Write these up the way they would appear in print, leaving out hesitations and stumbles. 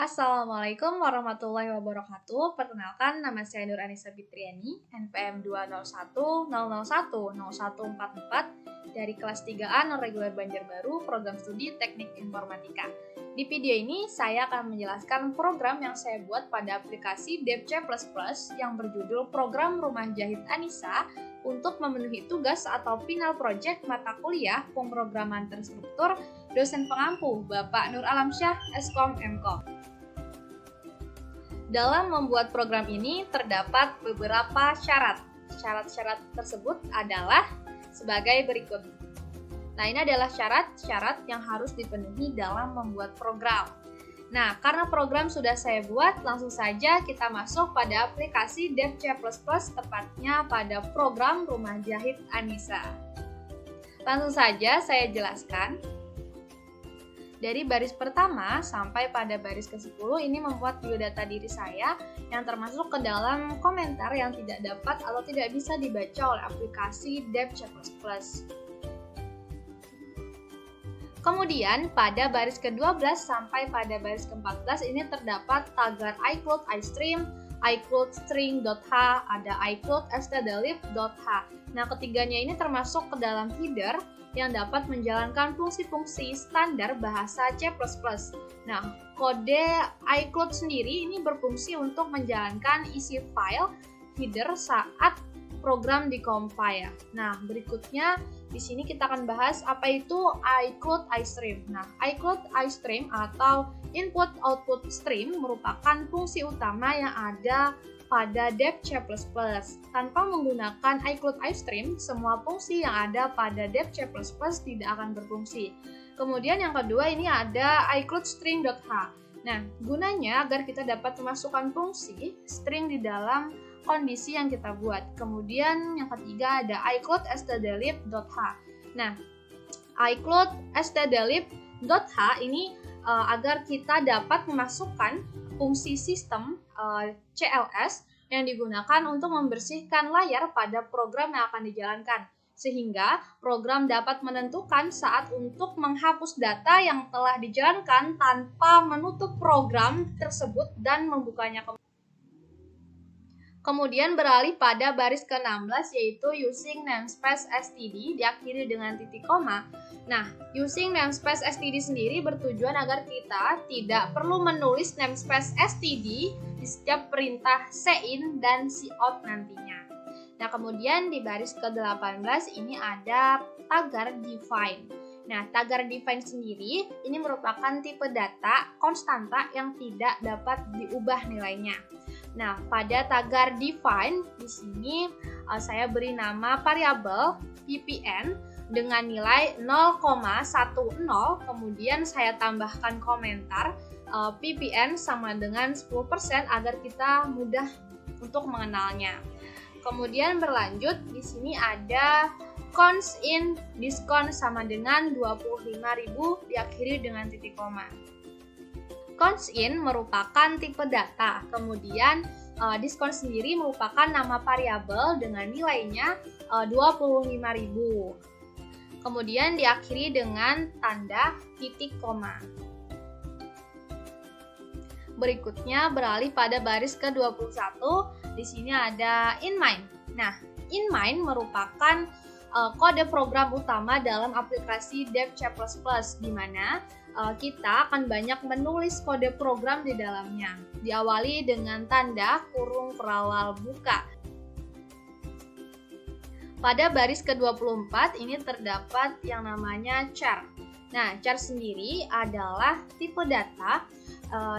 Assalamualaikum warahmatullahi wabarakatuh. Perkenalkan, nama saya Nur Anissa Fitriani, NPM 20100100144 dari kelas 3A non-reguler Banjarbaru, program studi Teknik Informatika. Di video ini, saya akan menjelaskan program yang saya buat pada aplikasi DevC++ yang berjudul Program Rumah Jahit Anissa untuk memenuhi tugas atau final project mata kuliah pemrograman terstruktur dosen pengampu Bapak Nur Alamsyah, Eskom Mkom. Dalam membuat program ini terdapat beberapa syarat. Syarat-syarat tersebut adalah sebagai berikut. Nah, ini adalah syarat-syarat yang harus dipenuhi dalam membuat program. Nah, karena program sudah saya buat, langsung saja kita masuk pada aplikasi DevC++, tepatnya pada program Rumah Jahit Anissa. Langsung saja saya jelaskan. Dari baris pertama sampai pada baris ke-10 ini membuat biodata diri saya yang termasuk ke dalam komentar yang tidak dapat atau tidak bisa dibaca oleh aplikasi DevC++. Kemudian pada baris ke-12 sampai pada baris ke-14 ini terdapat tagar iCloud iStream, iCloud string.h, ada iCloud stdlib.h. Nah, ketiganya ini termasuk ke dalam header yang dapat menjalankan fungsi-fungsi standar bahasa C++. Nah, kode iCloud sendiri ini berfungsi untuk menjalankan isi file header saat program dikompil. Nah, berikutnya di sini kita akan bahas apa itu iCloud iStream. Nah, iCloud iStream atau input-output stream merupakan fungsi utama yang ada pada DevC++. Tanpa menggunakan iCloud iStream, semua fungsi yang ada pada DevC++ tidak akan berfungsi. Kemudian yang kedua ini ada iCloud string.h. Nah, gunanya agar kita dapat memasukkan fungsi string di dalam kondisi yang kita buat. Kemudian yang ketiga ada iCloud stdlib.h. Nah, iCloud stdlib.h ini agar kita dapat memasukkan fungsi sistem CLS yang digunakan untuk membersihkan layar pada program yang akan dijalankan, sehingga program dapat menentukan saat untuk menghapus data yang telah dijalankan tanpa menutup program tersebut dan membukanya kembali. Kemudian beralih pada baris ke-16 yaitu using namespace std diakhiri dengan titik koma. Nah, using namespace std sendiri bertujuan agar kita tidak perlu menulis namespace std di setiap perintah cin dan cout nantinya. Nah, kemudian di baris ke-18 ini ada tagar define. Nah, tagar define sendiri ini merupakan tipe data konstanta yang tidak dapat diubah nilainya. Nah, pada tagar define di sini saya beri nama variabel ppn dengan nilai 0,10, kemudian saya tambahkan komentar ppn sama dengan 10% agar kita mudah untuk mengenalnya. Kemudian berlanjut di sini ada cons in diskon sama dengan 25.000 diakhiri dengan titik koma. Cons in merupakan tipe data, kemudian diskon sendiri merupakan nama variabel dengan nilainya 25.000. Kemudian diakhiri dengan tanda titik koma. Berikutnya beralih pada baris ke-21, di sini ada inMine. Nah, inMine merupakan kode program utama dalam aplikasi DevC++, di mana kita akan banyak menulis kode program di dalamnya. Diawali dengan tanda kurung perawal buka. Pada baris ke-24 ini terdapat yang namanya char. Nah, char sendiri adalah tipe data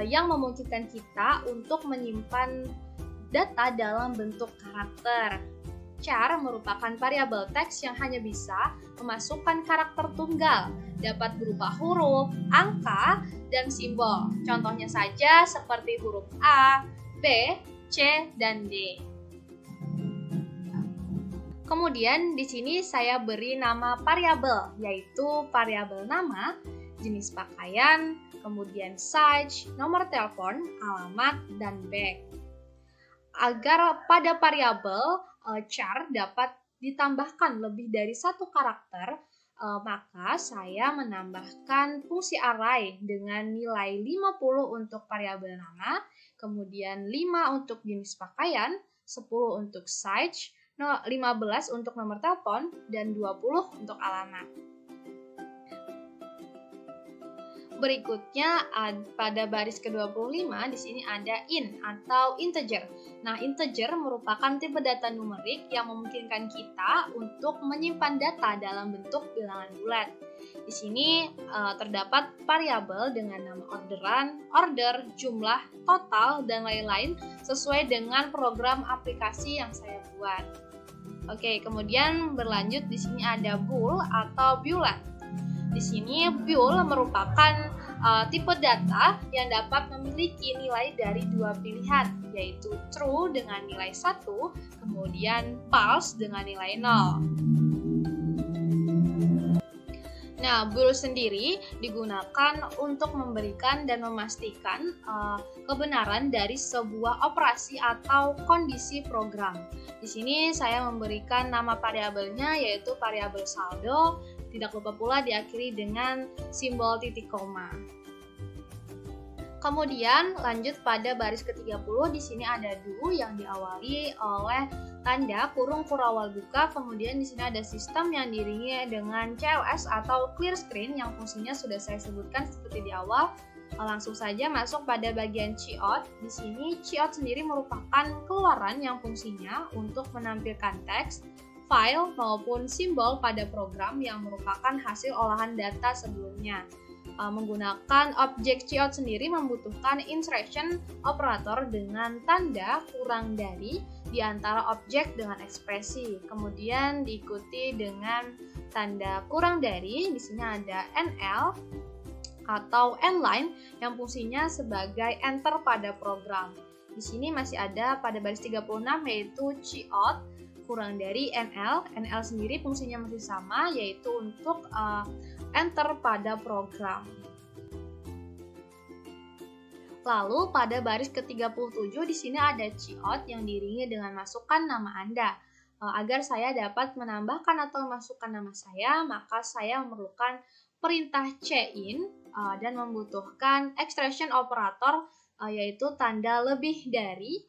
yang memungkinkan kita untuk menyimpan data dalam bentuk karakter. Char merupakan variabel teks yang hanya bisa memasukkan karakter tunggal, dapat berupa huruf, angka, dan simbol. Contohnya saja seperti huruf A, B, C, dan D. Kemudian di sini saya beri nama variabel, yaitu variabel nama, jenis pakaian, kemudian size, nomor telepon, alamat, dan bag. Agar pada variabel char dapat ditambahkan lebih dari satu karakter, maka saya menambahkan fungsi array dengan nilai 50 untuk variabel nama, kemudian 5 untuk jenis pakaian, 10 untuk size, 15 untuk nomor telepon, dan 20 untuk alamat. Berikutnya pada baris ke-25 di sini ada int atau integer. Nah, integer merupakan tipe data numerik yang memungkinkan kita untuk menyimpan data dalam bentuk bilangan bulat. Di sini terdapat variabel dengan nama orderan, order, jumlah, total, dan lain-lain sesuai dengan program aplikasi yang saya buat. Oke, kemudian berlanjut di sini ada bool atau boolean. Di sini bool merupakan tipe data yang dapat memiliki nilai dari dua pilihan, yaitu true dengan nilai 1, kemudian false dengan nilai 0. Nah, bool sendiri digunakan untuk memberikan dan memastikan kebenaran dari sebuah operasi atau kondisi program. Di sini saya memberikan nama variabelnya yaitu variabel saldo. Tidak lupa pula diakhiri dengan simbol titik koma. Kemudian lanjut pada baris ke-30, di sini ada do yang diawali oleh tanda kurung kurawal buka, kemudian di sini ada sistem yang diiringi dengan CLS atau clear screen yang fungsinya sudah saya sebutkan seperti di awal. Langsung saja masuk pada bagian cout. Di sini cout sendiri merupakan keluaran yang fungsinya untuk menampilkan teks, file maupun simbol pada program yang merupakan hasil olahan data sebelumnya. Menggunakan objek cout sendiri membutuhkan insertion operator dengan tanda kurang dari di antara objek dengan ekspresi. Kemudian diikuti dengan tanda kurang dari, di sini ada NL atau nline yang fungsinya sebagai enter pada program. Di sini masih ada pada baris 36 yaitu cout kurang dari NL. NL sendiri fungsinya masih sama, yaitu untuk enter pada program. Lalu pada baris ke-37 di sini ada cout yang diiringi dengan masukkan nama Anda. Agar saya dapat menambahkan atau memasukkan nama saya, maka saya memerlukan perintah cin dan membutuhkan expression operator yaitu tanda lebih dari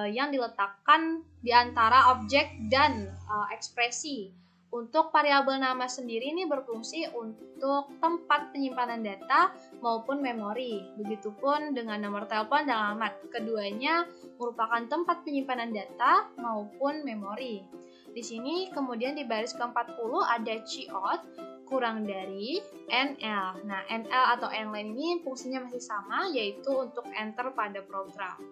yang diletakkan di antara objek dan ekspresi. Untuk variabel nama sendiri ini berfungsi untuk tempat penyimpanan data maupun memori. Begitupun dengan nomor telepon dan alamat. Keduanya merupakan tempat penyimpanan data maupun memori. Di sini kemudian di baris ke-40 ada cout kurang dari NL. Nah, NL atau nline ini fungsinya masih sama, yaitu untuk enter pada program.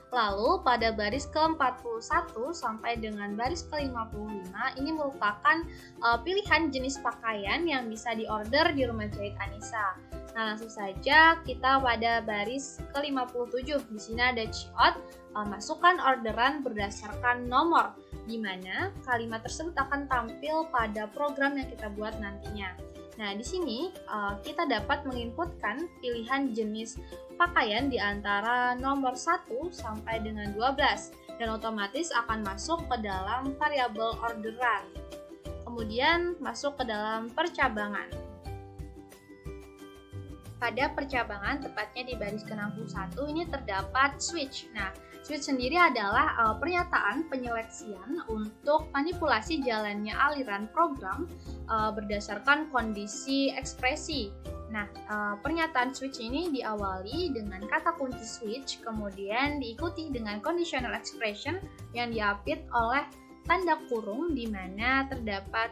Lalu pada baris ke-41 sampai dengan baris ke-55 ini merupakan pilihan jenis pakaian yang bisa diorder di rumah jahit Anissa. Nah, langsung saja kita pada baris ke-57. Di sini ada cout, masukkan orderan berdasarkan nomor, di mana kalimat tersebut akan tampil pada program yang kita buat nantinya. Nah, di sini kita dapat menginputkan pilihan jenis pakaian di antara nomor 1 sampai dengan 12 dan otomatis akan masuk ke dalam variabel orderan. Kemudian masuk ke dalam percabangan. Pada percabangan, tepatnya di baris ke-61 ini terdapat switch. Nah, switch sendiri adalah pernyataan penyeleksian untuk manipulasi jalannya aliran program berdasarkan kondisi ekspresi. Nah, pernyataan switch ini diawali dengan kata kunci switch, kemudian diikuti dengan conditional expression yang diapit oleh tanda kurung di mana terdapat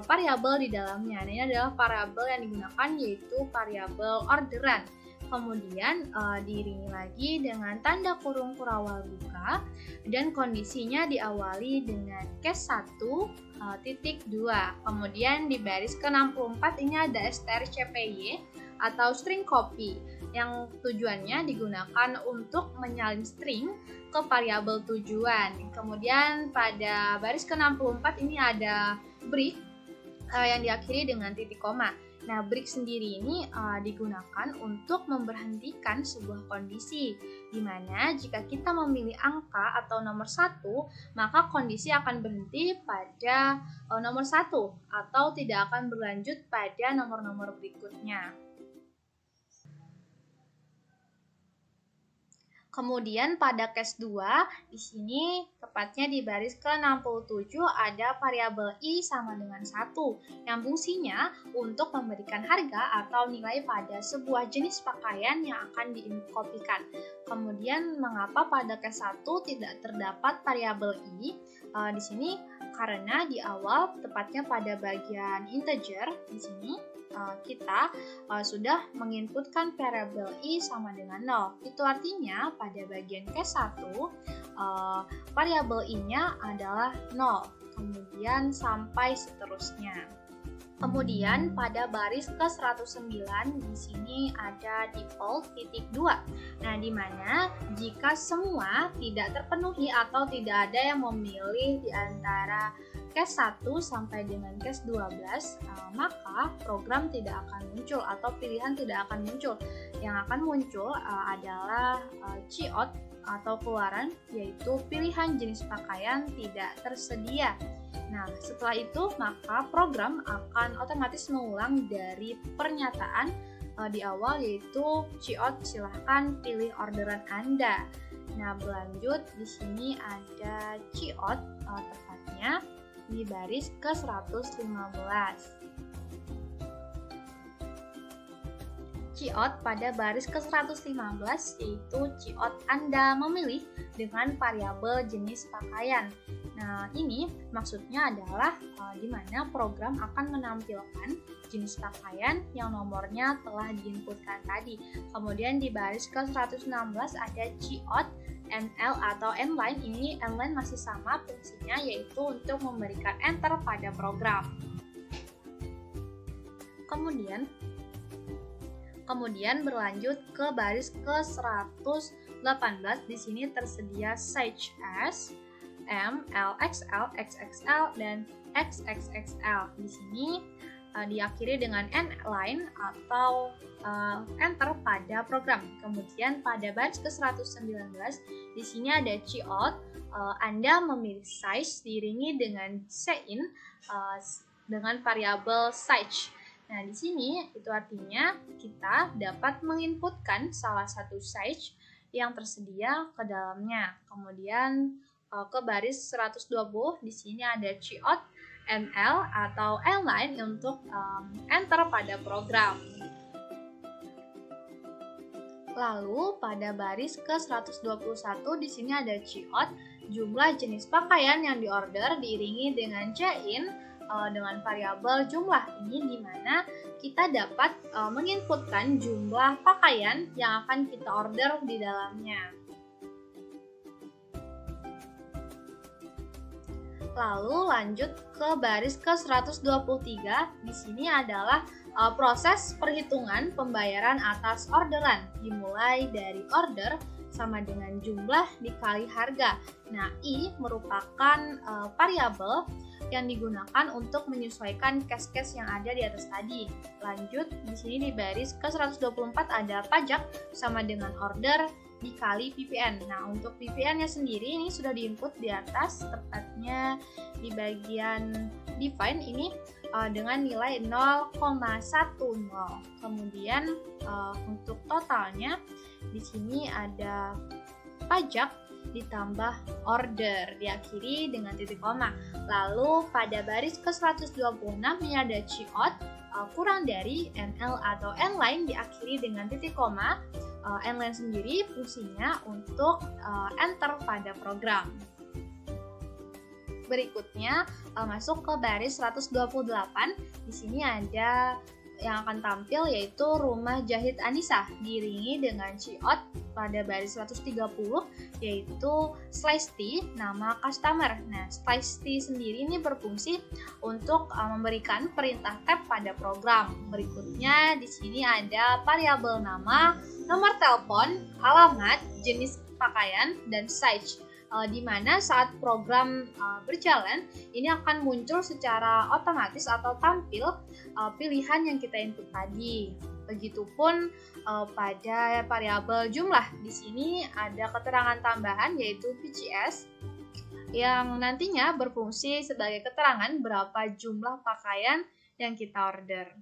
variabel di dalamnya. Nah, ini adalah variabel yang digunakan yaitu variabel orderan. Kemudian diiringi lagi dengan tanda kurung kurawal buka dan kondisinya diawali dengan case 1.2. Kemudian di baris ke-64 ini ada strcpy atau string copy yang tujuannya digunakan untuk menyalin string ke variabel tujuan. Kemudian pada baris ke-64 ini ada break yang diakhiri dengan titik koma. Nah, break sendiri ini digunakan untuk memberhentikan sebuah kondisi, di mana jika kita memilih angka atau nomor 1, maka kondisi akan berhenti pada nomor 1 atau tidak akan berlanjut pada nomor-nomor berikutnya. Kemudian pada case 2, di sini tepatnya di baris ke-67 ada variabel i sama dengan 1 yang fungsinya untuk memberikan harga atau nilai pada sebuah jenis pakaian yang akan diinput-kopikan. Kemudian mengapa pada case 1 tidak terdapat variabel i? Di sini karena di awal tepatnya pada bagian integer di sini kita sudah menginputkan variabel i sama dengan 0. Itu artinya pada bagian case 1 variabel i-nya adalah 0. Kemudian sampai seterusnya. Kemudian pada baris ke-109 di sini ada default titik 2. Nah, di mana jika semua tidak terpenuhi atau tidak ada yang memilih di antara case 1 sampai dengan case 12, maka program tidak akan muncul atau pilihan tidak akan muncul. Yang akan muncul adalah cout atau keluaran, yaitu pilihan jenis pakaian tidak tersedia. Nah, setelah itu maka program akan otomatis mengulang dari pernyataan di awal, yaitu cout silahkan pilih orderan Anda. Nah, berlanjut di sini ada cout tepatnya di baris ke-115. Cout pada baris ke-115 yaitu cout Anda memilih dengan variabel jenis pakaian. Nah, ini maksudnya adalah di mana program akan menampilkan jenis pakaian yang nomornya telah diinputkan tadi. Kemudian di baris ke-116 ada cout NL atau Nline. Ini Nline masih sama fungsinya, yaitu untuk memberikan enter pada program. Kemudian berlanjut ke baris ke-118. Di sini tersedia size S, M, LXL, XXL, dan XXXL. Di sini diakhiri dengan Nline atau enter pada program. Kemudian pada baris ke-119 di sini ada cout Anda memilih size diiringi dengan sein dengan variabel size. Nah, di sini itu artinya kita dapat menginputkan salah satu size yang tersedia ke dalamnya. Kemudian ke baris 120 di sini ada cout NL atau Nline untuk enter pada program. Lalu pada baris ke-121 di sini ada cout jumlah jenis pakaian yang diorder diiringi dengan chain dengan variabel jumlah. Ini di mana kita dapat menginputkan jumlah pakaian yang akan kita order di dalamnya. Lalu lanjut ke baris ke-123. Di sini adalah proses perhitungan pembayaran atas orderan, dimulai dari order sama dengan jumlah dikali harga. Nah, I merupakan variabel yang digunakan untuk menyesuaikan case-case yang ada di atas tadi. Lanjut, di sini di baris ke-124 ada pajak sama dengan order dikali PPN. Nah, untuk PPN-nya sendiri ini sudah diinput di atas, tepatnya di bagian define ini dengan nilai 0,10. Kemudian untuk totalnya di sini ada pajak ditambah order diakhiri dengan titik koma. Lalu pada baris ke-126 ini ada cout kurang dari NL atau Nline diakhiri dengan titik koma. Nline sendiri fungsinya untuk enter pada program. Berikutnya masuk ke baris 128. Di sini ada yang akan tampil yaitu rumah jahit Anissa diiringi dengan cout pada baris 130 yaitu slice T nama customer. Nah, slice T sendiri ini berfungsi untuk memberikan perintah tab pada program. Berikutnya di sini ada variabel nama, nomor telepon, alamat, jenis pakaian, dan size. di mana saat program berjalan, ini akan muncul secara otomatis atau tampil pilihan yang kita input tadi. Begitupun pada variabel jumlah, di sini ada keterangan tambahan yaitu VGS yang nantinya berfungsi sebagai keterangan berapa jumlah pakaian yang kita order.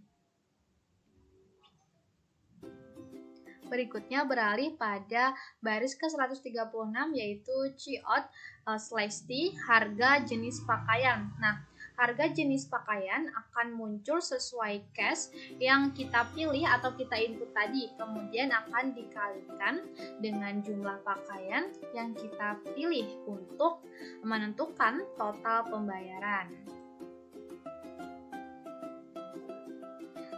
Berikutnya beralih pada baris ke-136 yaitu COT/T harga jenis pakaian. Nah, harga jenis pakaian akan muncul sesuai cash yang kita pilih atau kita input tadi, kemudian akan dikalikan dengan jumlah pakaian yang kita pilih untuk menentukan total pembayaran.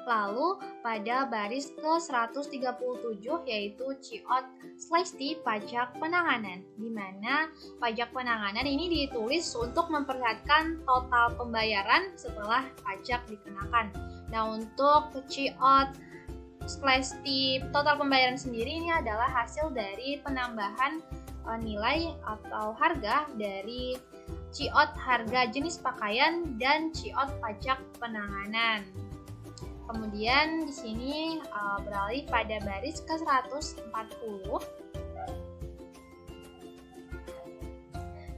Lalu pada baris ke-137 yaitu COT/T pajak penanganan, di mana pajak penanganan ini ditulis untuk memperlihatkan total pembayaran setelah pajak dikenakan. Nah, untuk COT/T total pembayaran sendiri ini adalah hasil dari penambahan nilai atau harga dari COT harga jenis pakaian dan COT pajak penanganan. Kemudian di sini beralih pada baris ke-140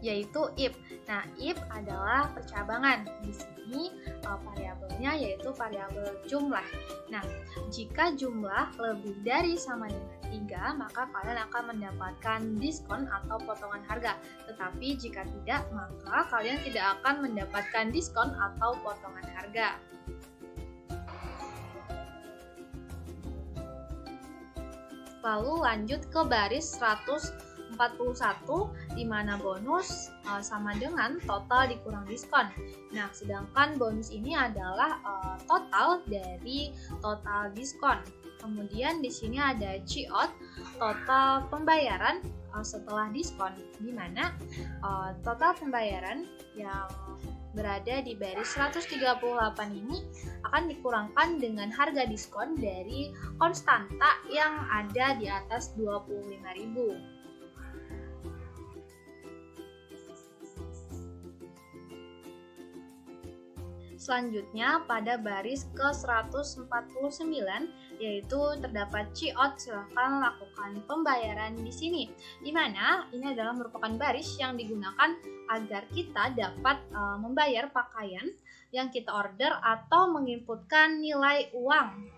yaitu if. Nah, if adalah percabangan. Di sini variabelnya yaitu variabel jumlah. Nah, jika jumlah lebih dari sama dengan 3, maka kalian akan mendapatkan diskon atau potongan harga. Tetapi jika tidak, maka kalian tidak akan mendapatkan diskon atau potongan harga. Lalu lanjut ke baris 141 di mana bonus sama dengan total dikurang diskon. Nah, sedangkan bonus ini adalah total dari total diskon. Kemudian di sini ada COT total pembayaran setelah diskon, di mana total pembayaran yang berada di baris 138 ini akan dikurangkan dengan harga diskon dari konstanta yang ada di atas 25.000. Selanjutnya pada baris ke-149 yaitu terdapat COT, silahkan lakukan pembayaran di sini. Di mana ini adalah merupakan baris yang digunakan agar kita dapat membayar pakaian yang kita order atau menginputkan nilai uang.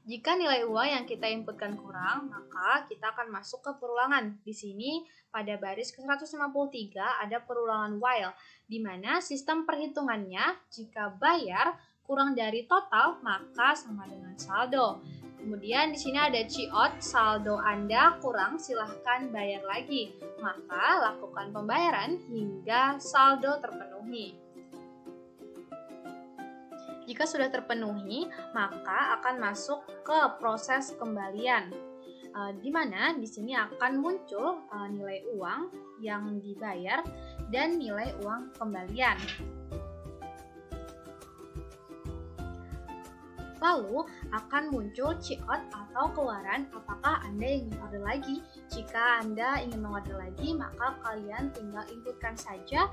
Jika nilai uang yang kita inputkan kurang, maka kita akan masuk ke perulangan. Di sini pada baris ke-153 ada perulangan while, di mana sistem perhitungannya jika bayar kurang dari total maka sama dengan saldo. Kemudian di sini ada COT, saldo Anda kurang, silahkan bayar lagi. Maka lakukan pembayaran hingga saldo terpenuhi. Jika sudah terpenuhi, maka akan masuk ke proses kembalian. Di mana di sini akan muncul nilai uang yang dibayar dan nilai uang kembalian. Lalu akan muncul COT atau keluaran apakah Anda ingin order lagi. Jika Anda ingin mengorder lagi, maka kalian tinggal inputkan saja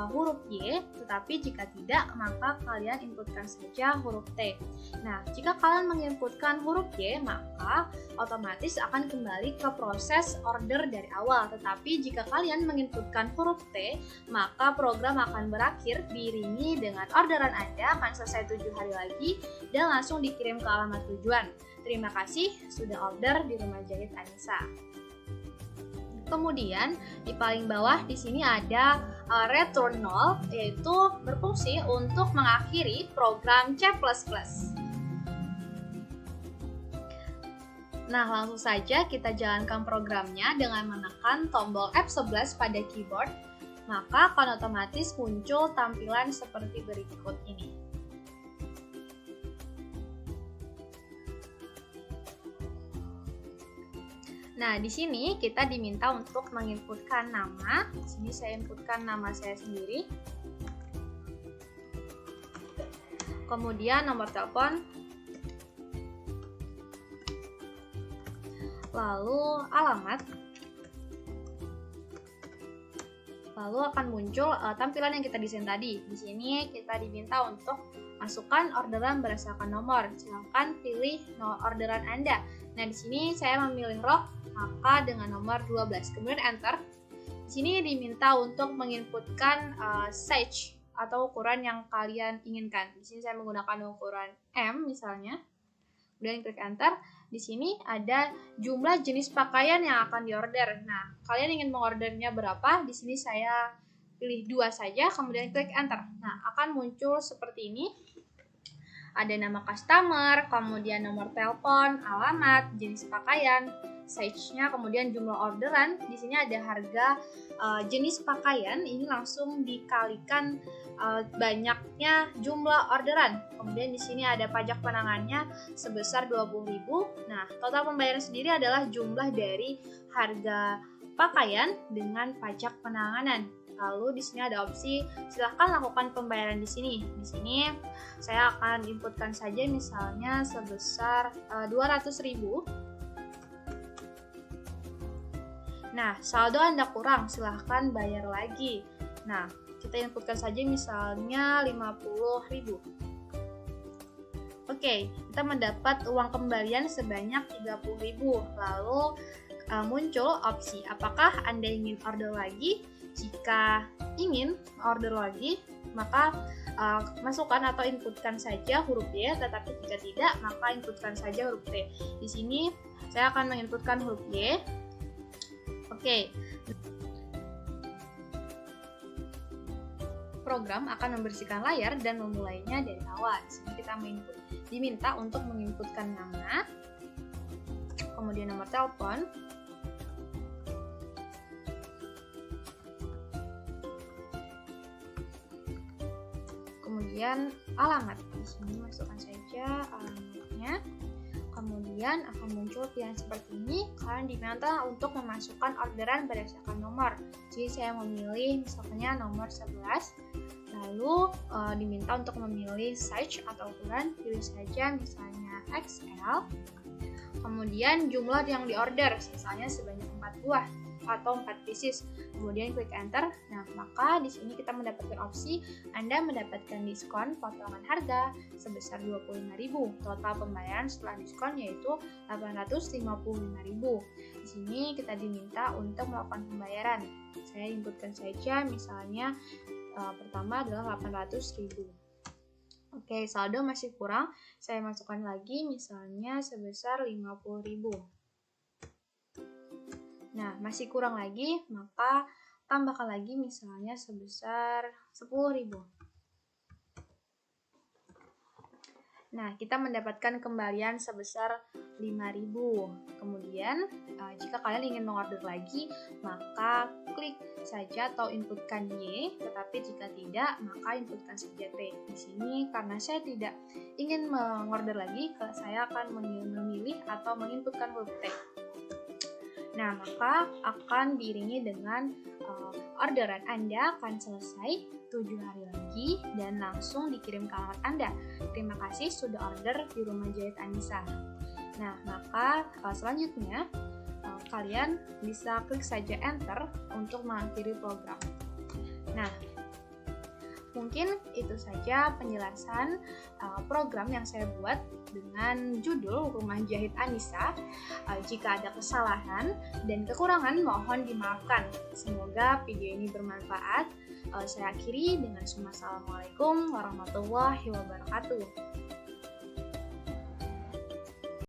huruf Y, tetapi jika tidak, maka kalian inputkan saja huruf T. Nah, jika kalian menginputkan huruf Y, maka otomatis akan kembali ke proses order dari awal. Tetapi jika kalian menginputkan huruf T, maka program akan berakhir diiringi dengan orderan Anda akan selesai 7 hari lagi dan langsung dikirim ke alamat tujuan. Terima kasih sudah order di Rumah Jahit Anissa. Kemudian di paling bawah di sini ada return 0, yaitu berfungsi untuk mengakhiri program C++. Nah, langsung saja kita jalankan programnya dengan menekan tombol F11 pada keyboard, maka akan otomatis muncul tampilan seperti berikut ini. Nah, di sini kita diminta untuk menginputkan nama. Di sini saya inputkan nama saya sendiri. Kemudian nomor telepon. Lalu alamat. lalu akan muncul tampilan yang kita desain tadi. Di sini kita diminta untuk masukkan orderan berdasarkan nomor. Silahkan pilih orderan Anda. Nah, di sini saya memilih rok, maka dengan nomor 12. Kemudian enter. Di sini diminta untuk menginputkan size atau ukuran yang kalian inginkan. Di sini saya menggunakan ukuran M misalnya. Kemudian klik enter. Di sini ada jumlah jenis pakaian yang akan diorder. Nah, kalian ingin mengordernya berapa? Di sini saya pilih 2 saja, kemudian klik enter. Nah, akan muncul seperti ini. Ada nama customer, kemudian nomor telepon, alamat, jenis pakaian, size-nya, kemudian jumlah orderan. Di sini ada harga jenis pakaian, ini langsung dikalikan banyaknya jumlah orderan. Kemudian di sini ada pajak penangannya sebesar 20.000. Nah, total pembayaran sendiri adalah jumlah dari harga pakaian dengan pajak penanganan. Lalu di sini ada opsi silahkan lakukan pembayaran di sini. Di sini saya akan inputkan saja misalnya sebesar 200.000. Nah, saldo Anda kurang, silahkan bayar lagi. Nah, kita inputkan saja misalnya 50.000. Oke, kita mendapat uang kembalian sebanyak 30.000. Lalu muncul opsi apakah Anda ingin order lagi. Jika ingin order lagi, maka masukkan atau inputkan saja huruf Y, tetapi jika tidak, maka inputkan saja huruf T. Di sini saya akan menginputkan huruf Y. Oke. Program akan membersihkan layar dan memulainya dari awal. Di sini kita diminta untuk menginputkan nama, kemudian nomor telepon, kemudian alamat. Di sini masukkan saja alamatnya. Kemudian akan muncul pilihan seperti ini. Kalian diminta untuk memasukkan orderan berdasarkan nomor. Jadi saya memilih misalnya nomor 11. Lalu diminta untuk memilih size atau ukuran. Pilih saja misalnya XL. Kemudian jumlah yang diorder misalnya sebanyak 4 buah atau 4 pieces. Kemudian klik enter. Nah, maka di sini kita mendapatkan opsi Anda mendapatkan diskon potongan harga sebesar 25.000. Total pembayaran setelah diskon yaitu 855.000. Di sini kita diminta untuk melakukan pembayaran. Saya inputkan saja misalnya pertama adalah 800.000. Oke, saldo masih kurang. Saya masukkan lagi misalnya sebesar 50.000. Nah, masih kurang lagi, maka tambahkan lagi misalnya sebesar 10.000. Nah, kita mendapatkan kembalian sebesar 5.000. Kemudian, jika kalian ingin mengorder lagi, maka klik saja atau inputkan Y, tetapi jika tidak, maka inputkan saja T. Di sini, karena saya tidak ingin mengorder lagi, saya akan memilih atau menginputkan huruf T. Nah, maka akan diiringi dengan orderan Anda akan selesai 7 hari lagi dan langsung dikirim ke alamat Anda. Terima kasih sudah order di Rumah Jahit Anissa. Nah, maka selanjutnya kalian bisa klik saja enter untuk mengakhiri program. Nah, mungkin itu saja penjelasan program yang saya buat dengan judul Rumah Jahit Anissa. Jika ada kesalahan dan kekurangan mohon dimaafkan. Semoga video ini bermanfaat. Saya akhiri dengan Assalamualaikum warahmatullahi wabarakatuh.